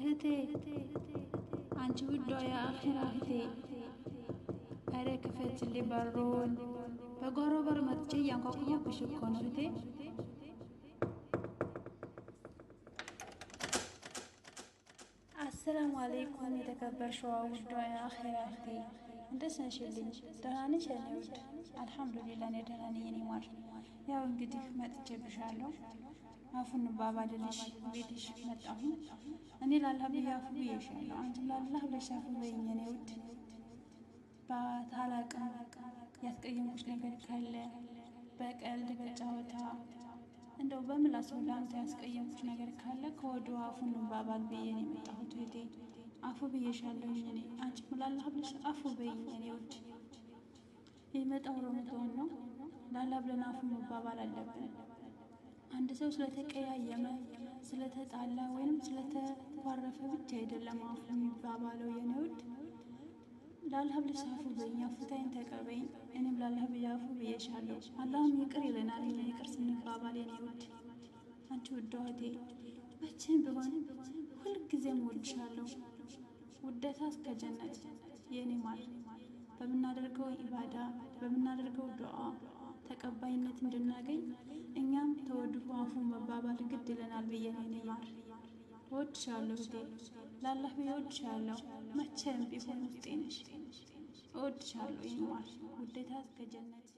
اهتي አንቺ ውዷ የአኺራ እህቴ አረ ክፈችልኝ በሩን በጓሮ በር መጥቼ ያንኳኩብሽ እኮ ነው እህቴ አሰላሙ አለይኩም የተከበርሽው ውዷ የአኺራ እህቴ እንደት ነሽልኝ ደህና ነሽ የኔ ውድ አልሐምዱሊላህ እኔ ደህና ነኝ የኔ ማር ያው እንግዲህ መጥቼብሻለሁ አፉን ባባልልሽ ቤትሽ መጣሁ እኔ ላላህ ብዬ አፉ ብዬሻለሁ አንቺ ላላህ ብለሽ አፉ በይኝ የኔ ውድ በታላቅ ያስቀየምኩሽ ነገር ካለ በቀልድ በጨዋታ እንደው በምላስ ላንተ ያስቀየምኩሽ ነገር ካለ ከወዲሁ አፉን ባባል ብዬ ነው የመጣሁት እህቴ አፉ ብዬሻለሁ እኔ አንቺ ላላህ ብለሽ አፉ በይኝ የኔ ውድ የመጣው ረመዳን ነው ላላህ ብለን አፉ መባባል አለብን አንድ ሰው ስለተቀያየመ ስለተጣላ ወይንም ስለተዋረፈ ብቻ አይደለም አፉ የሚባባለው የኔ ውድ ላላህ ብለሽ አፉ በይኝ አፉታይን ተቀበይኝ እኔም ላላህ ብዬ አፉ ብዬሻለሁ አላህም ይቅር ይለናል ይቅር ስንባባል የኔ ውድ አንቺ ውድ እህቴ መቼም ቢሆን ሁልጊዜም እወድሻለሁ ውደታ እስከ ጀነት የኔ ማር በምናደርገው ኢባዳ በምናደርገው ዱዓ ተቀባይነት እንድናገኝ እኛም ተወድፎ አፉ መባባል ግድ ይለናል ብዬ ነው የኔ ማር እወድሻለሁ እህቴ ላላህ ብዬ እወድሻለሁ መቼም ቢሆን ውስጤ ነሽ እወድሻለሁ የኔ ማር ውዴታ እስከ ጀነት